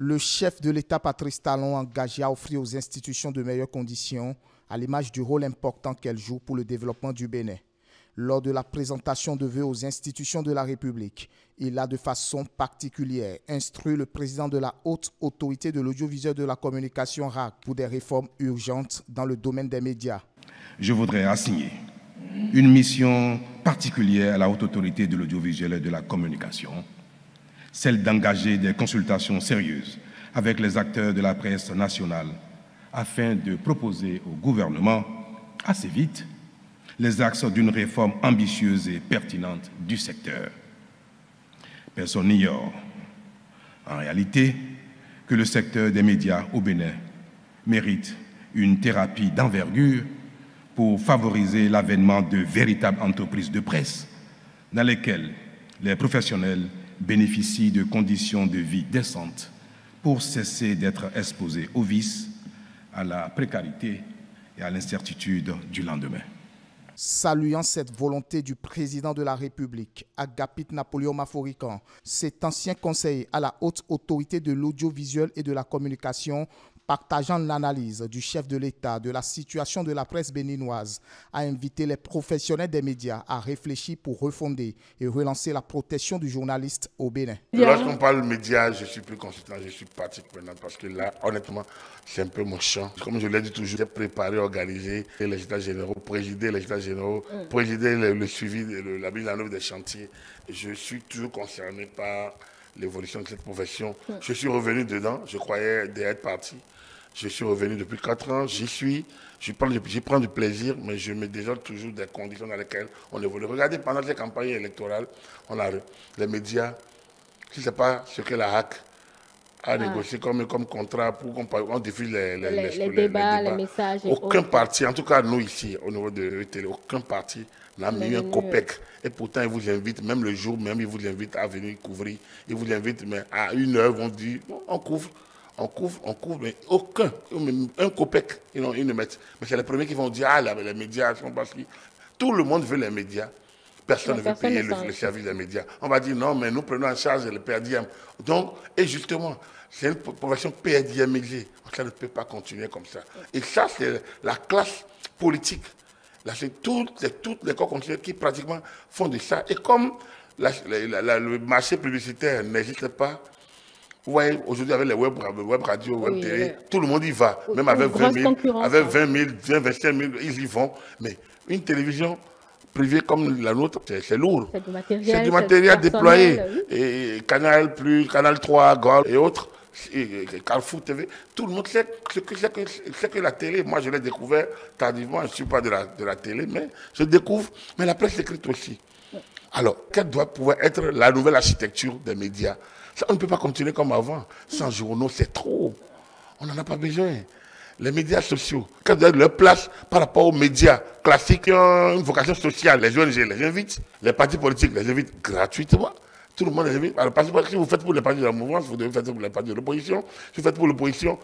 Le chef de l'État, Patrice Talon, engagé à offrir aux institutions de meilleures conditions, à l'image du rôle important qu'elles jouent pour le développement du Bénin. Lors de la présentation de vœux aux institutions de la République, il a de façon particulière instruit le président de la Haute Autorité de l'Audiovisuel de la Communication RAC pour des réformes urgentes dans le domaine des médias. Je voudrais assigner une mission particulière à la Haute Autorité de l'Audiovisuel et de la Communication, celle d'engager des consultations sérieuses avec les acteurs de la presse nationale afin de proposer au gouvernement, assez vite, les axes d'une réforme ambitieuse et pertinente du secteur. Personne n'ignore, en réalité, que le secteur des médias au Bénin mérite une thérapie d'envergure pour favoriser l'avènement de véritables entreprises de presse dans lesquelles les professionnels bénéficient de conditions de vie décentes pour cesser d'être exposés aux vices, à la précarité et à l'incertitude du lendemain. Saluant cette volonté du président de la République, Agapit Napoléon Maforican, cet ancien conseiller à la Haute Autorité de l'Audiovisuel et de la Communication, partageant l'analyse du chef de l'État de la situation de la presse béninoise, a invité les professionnels des médias à réfléchir pour refonder et relancer la protection du journaliste au Bénin. Lorsqu'on parle médias, je suis plus consultant, je suis partie prenante parce que là, honnêtement, c'est un peu mon champ. Comme je l'ai dit toujours, j'ai préparé, organisé les états généraux, présidé les états généraux, présidé le suivi, la mise en œuvre des chantiers. Je suis toujours concerné par l'évolution de cette profession. Je suis revenu dedans, je croyais être parti. Je suis revenu depuis 4 ans, j'y suis, j'y prends du plaisir, mais je me désole toujours des conditions dans lesquelles on évolue. Regardez, pendant les campagnes électorales, on a les médias, si ce n'est pas ce que la HAC a négocié comme contrat pour qu'on diffuse les débats, les messages. Aucun parti, en tout cas nous ici, au niveau de télé, aucun parti n'a mis un copec. Et pourtant, ils vous invitent, même le jour même, ils vous invitent à venir couvrir. Ils vous invitent, mais à 1h, on dit, on couvre, mais aucun, un copec, ils ne mettent. Mais c'est les premiers qui vont dire, ah, les médias sont parce que tout le monde veut les médias. Personne ne veut payer le service des médias. On va dire, non, mais nous prenons en charge le PRDM. Donc, et justement, c'est une profession PRDMisée. Ça ne peut pas continuer comme ça. Et ça, c'est la classe politique. Là, c'est toutes les corps constitués qui pratiquement font de ça. Et comme le marché publicitaire n'existe pas, vous voyez, aujourd'hui, avec les web radios, web télé, tout le monde y va. Même avec 20 000, 25 000, ils y vont. Mais une télévision privée comme la nôtre, c'est lourd. C'est du matériel déployé. Et Canal+, Canal 3, Gold et autres. Carrefour TV, tout le monde sait que la télé, moi je l'ai découvert tardivement, je ne suis pas de la télé, mais je découvre, mais la presse écrite aussi. Alors, quelle doit pouvoir être la nouvelle architecture des médias? Ça, on ne peut pas continuer comme avant. Sans journaux, c'est trop. On n'en a pas besoin. Les médias sociaux, quelle doit être leur place par rapport aux médias classiques qui ont une vocation sociale? Les ONG les invitent, les partis politiques les invitent gratuitement. Tout le monde les invite. Alors, si vous faites pour les partis de la mouvance, vous devez faire pour les partis de l'opposition. Si vous faites pour l'opposition,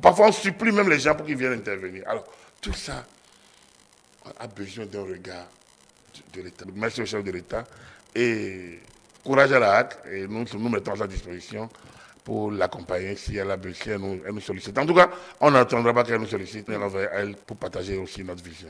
parfois on supplie même les gens pour qu'ils viennent intervenir. Alors, tout ça a besoin d'un regard de l'État. Merci au chef de l'État et courage à la HAC. Et nous mettons à sa disposition pour l'accompagner si elle a besoin, elle nous sollicite. En tout cas, on n'attendra pas qu'elle nous sollicite, mais on va vers elle pour partager aussi notre vision.